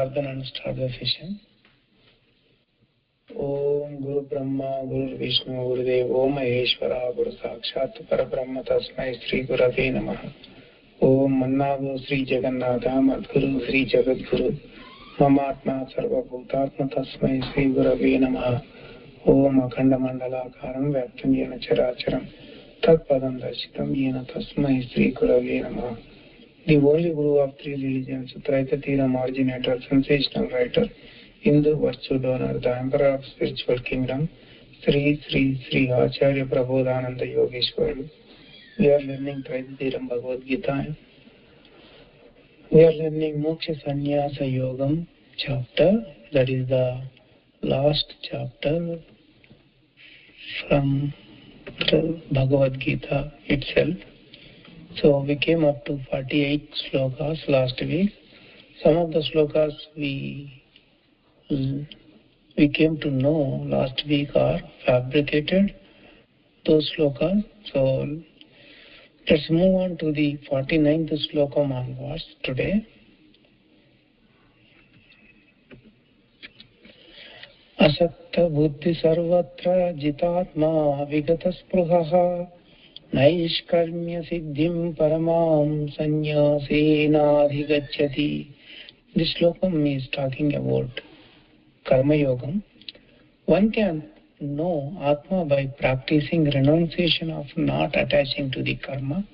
And start the session. Om Guru Brahma, Guru Vishnu, Guru Dev, Om Maheshwara, Guru Sakshat Parabrahma Tasmai Sri Gurave Namaha. Om Mannado Sri Jagannatha Madguru Sri Jagadguru Mamatma Sarva Bhutatma Tasmai Sri Gurave Namaha. Om Akhanda Mandalakaram Vyaptam Yena Characharam Tat Padam Darshitam Yena Tasmai Sri Gurave Namaha. The only Guru of three religions, Traita Theeram originator, sensational writer, Hindu virtue donor, the emperor of spiritual kingdom, Sri Sri Sri Acharya Prabodhananda Yogeshwar. We are learning Traita Theeram Bhagavad Gita. We are learning Moksha Sannyasa Yogam chapter, that is the last chapter from the Bhagavad Gita itself. So we came up to 48 slokas last week. Some of the slokas we came to know last week are fabricated, those slokas. So let's move on to the 49th slokam onwards today. Asakta buddhi sarvatra jitatma vigata spruhaha naishkarmya siddhim paramam sannyasena This slokam is talking about Karma Yogam. One can know Atma by practicing renunciation of not attaching to the karma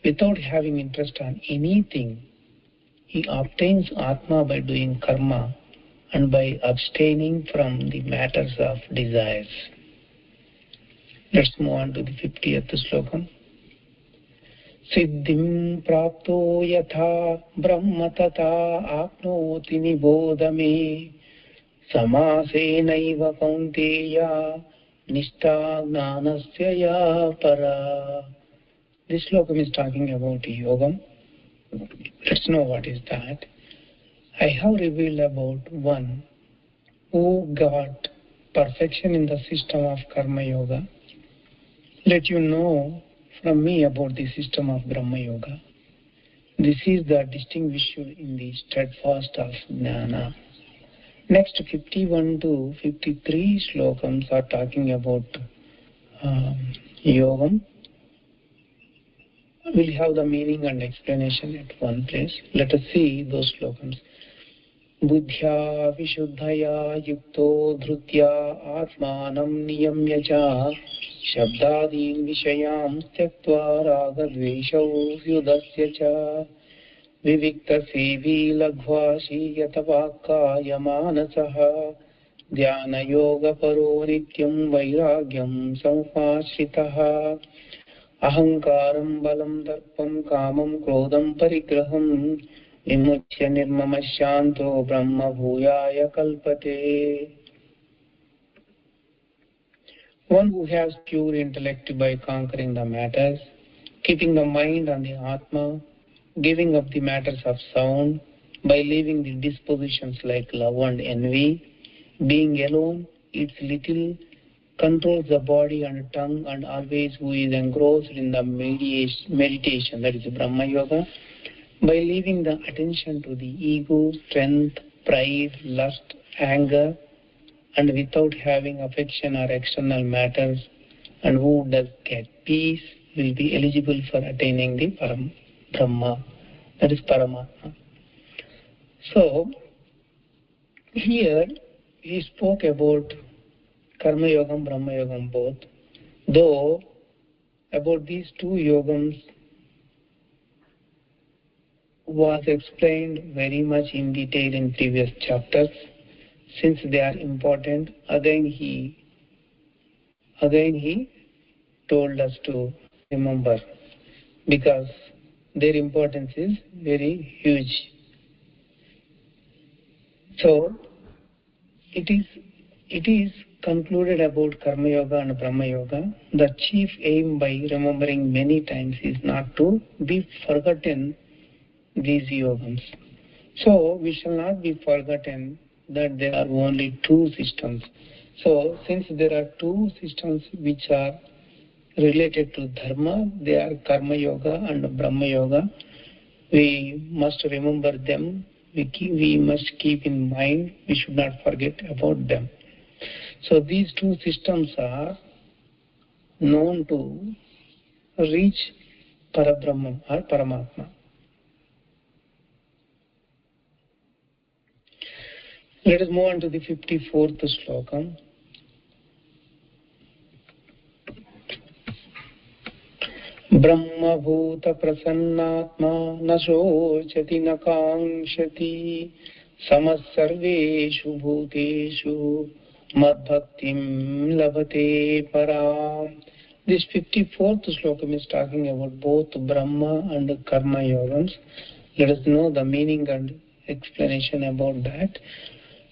without having interest on anything. He obtains Atma by doing karma and by abstaining from the matters of desires. Let's move on to the 50th slokam. Siddhim prapto yatha brahma tata apnoti nibodhame Samasenaiva kaunteya nishta gnanasya ya para. This slokam is talking about yogam. Let's know what is that. I have revealed about one who got perfection in the system of karma yoga. Let you know from me about the system of Brahma yoga. This is the distinguished in the steadfast of jnana. Next 51 to 53 slokams are talking about yogam. We'll have the meaning and explanation at one place. Let us see those slokams. Buddhya vishuddhaya yukto dhrutya atmanam niyamya cha shabdadin vishayam tyaktva ragadveshau yudasya cha Vivikta sevi laghvashi yatavakaya manasaha dhyana yoga paro nityam vairagyam samupashritaha ahankaram balam darpam kamam krodam parigraham vimuchya nirmama shanto brahma bhuyaya kalpate. One who has pure intellect by conquering the matters, keeping the mind on the Atma, giving up the matters of sound by leaving the dispositions like love and envy, being alone, eats little, controls the body and tongue, and always who is engrossed in the meditation, that is Brahma Yoga, by leaving the attention to the ego, strength, pride, lust, anger, and without having affection or external matters, and who does get peace, will be eligible for attaining the Brahma, that is Paramatma. So, here he spoke about Karma Yogam, Brahma Yogam both, though about these two yogams was explained very much in detail in previous chapters. Since they are important, again he told us to remember, because their importance is very huge. So it is concluded about Karma Yoga and Brahma Yoga. The chief aim by remembering many times is not to be forgotten these yogams. So we shall not be forgotten that there are only two systems. So since there are two systems which are related to dharma, they are Karma Yoga and Brahma Yoga. We must remember them we must keep in mind. We should not forget about them. So these two systems are known to reach Parabrahman or Paramatma. Let us move on to the 54th Slokam. Brahmabhuta prasannatma na shochati na kankshati samasarveshu bhuteshu madbhaktim labhate param. This 54th Slokam is talking about both Brahma and Karma Yogams. Let us know the meaning and explanation about that.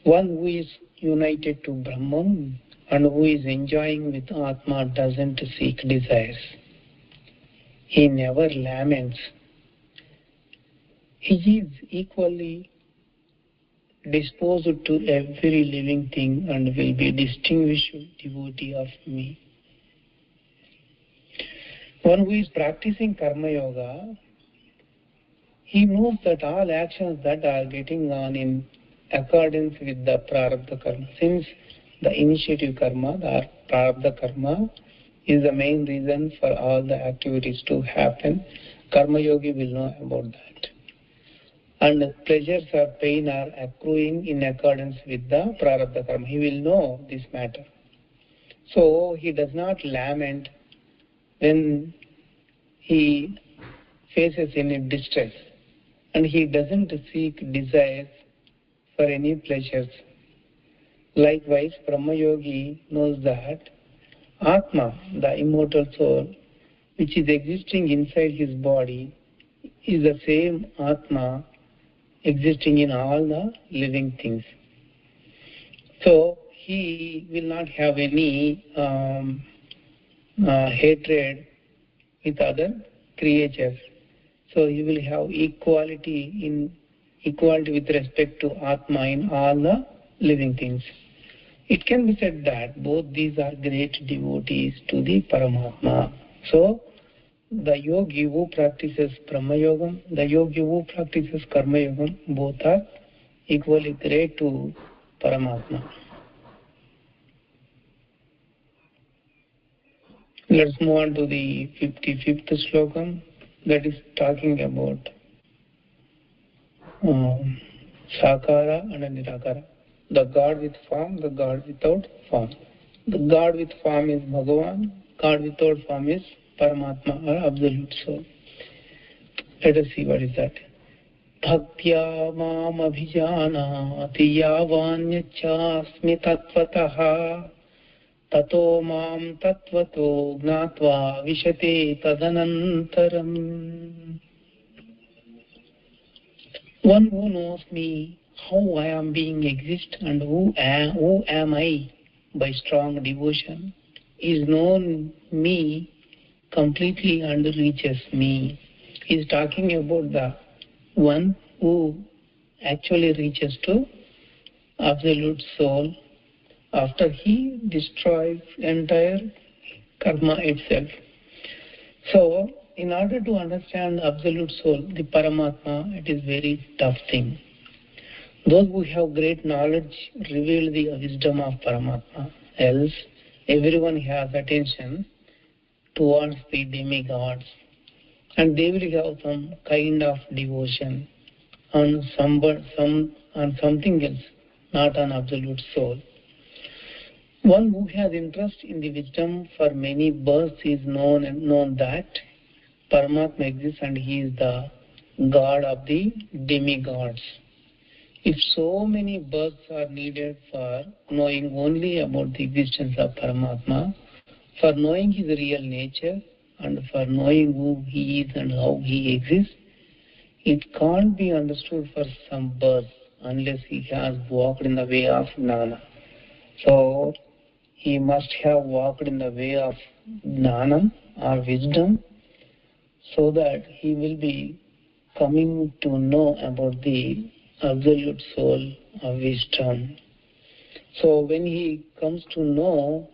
One who is united to Brahman and who is enjoying with Atma doesn't seek desires. He never laments. He is equally disposed to every living thing and will be distinguished devotee of me. One who is practicing Karma Yoga, he knows that all actions that are getting on in accordance with the Prarabdha Karma. Since the initiative karma, the Prarabdha Karma, is the main reason for all the activities to happen, Karma Yogi will know about that. And pleasures or pain are accruing in accordance with the Prarabdha Karma. He will know this matter. So he does not lament when he faces any distress, and he doesn't seek desires for any pleasures. Likewise, Brahma Yogi knows that Atma, the immortal soul, which is existing inside his body, is the same Atma existing in all the living things. So he will not have any hatred with other creatures. So he will have equality with respect to Atma in all the living things. It can be said that both these are great devotees to the Paramatma. So the yogi who practices Brahma Yogam, the yogi who practices Karma Yogam, both are equally great to Paramatma. Let's move on to the 55th Slokam, that is talking about Sakara and Nirakara. The God with form, the God without form. The God with form is Bhagavan, God without form is Paramatma or Absolute Soul. Let us see what is that. Bhaktya mam abhijanati yavanyachasmi tattvataha tato mam tattvato gnatva vishate tadanantaram. One who knows me, how I am being exist and who am I by strong devotion, is known me completely and reaches me. He is talking about the one who actually reaches to Absolute Soul after he destroys entire karma itself. So, in order to understand Absolute Soul, the Paramatma, it is very tough thing. Those who have great knowledge reveal the wisdom of Paramatma. Else, everyone has attention towards the demigods, and they will have some kind of devotion on something else, not on Absolute Soul. One who has interest in the wisdom for many births is known that Paramatma exists and he is the God of the demigods. If so many births are needed for knowing only about the existence of Paramatma, for knowing his real nature and for knowing who he is and how he exists, it can't be understood for some birth unless he has walked in the way of Jnana. So, he must have walked in the way of Jnana or wisdom, so that he will be coming to know about the Absolute Soul of wisdom. So when he comes to know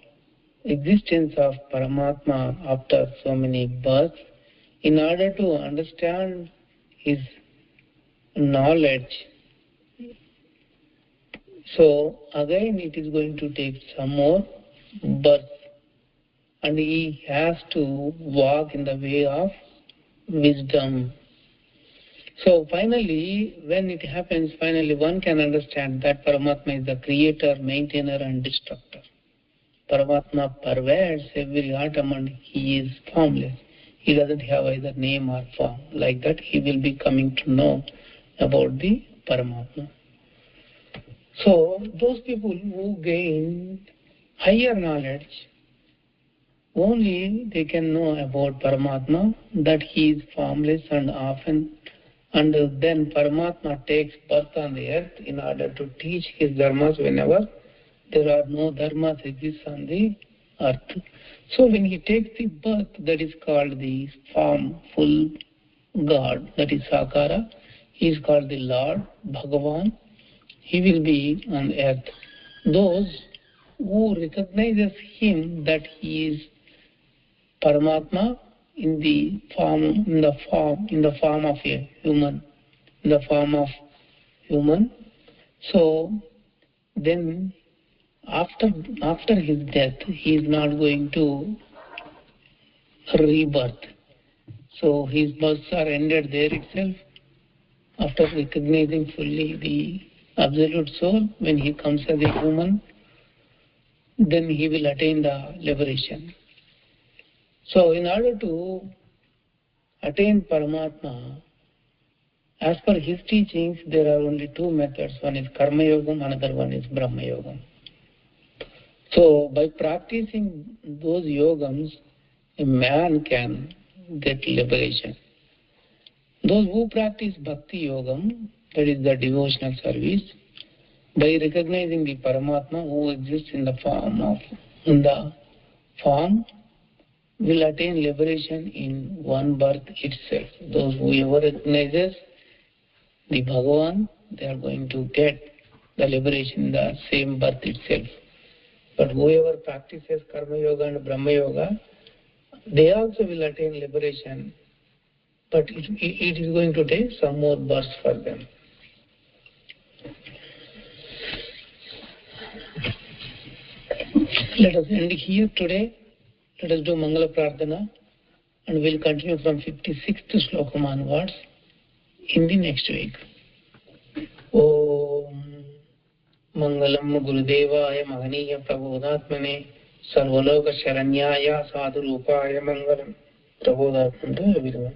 existence of Paramatma after so many births, in order to understand his knowledge, So again it is going to take some more birth, and he has to walk in the way of wisdom. So finally, when it happens, finally one can understand that Paramatma is the creator, maintainer and destructor. Paramatma pervades every atom and he is formless. He doesn't have either name or form. Like that, he will be coming to know about the Paramatma. So, those people who gain higher knowledge, only they can know about Paramatma, that he is formless and often, and then Paramatma takes birth on the earth in order to teach his dharmas whenever there are no dharmas exist on the earth. So when he takes the birth, that is called the formful God, that is Sakara. He is called the Lord, Bhagavan. He will be on earth. Those who recognizes him that he is Paramatma in the form of a human, in the form of human. So then after his death, he is not going to rebirth. So his births are ended there itself. After recognizing fully the absolute soul, when he comes as a human, then he will attain the liberation. So in order to attain Paramatma, as per his teachings, there are only two methods. One is Karma Yogam, another one is Brahma Yogam. So by practicing those yogams, a man can get liberation. Those who practice Bhakti Yogam, that is the devotional service, by recognizing the Paramatma who exists in the form, will attain liberation in one birth itself. Those who ever recognizes the Bhagavan, they are going to get the liberation in the same birth itself. But whoever practices Karma Yoga and Brahma Yoga, they also will attain liberation, but it is going to take some more births for them. Let us end here today. Let us do Mangala Prarthana, and we'll continue from 56th Shlokamu onwards in the next week. Om Mangalam Gurudevaya Mahaniya Prabodhatmane Sarvaloka Sharanyaya Sadhurupaya Mangalam. Prabodhatmane to everyone.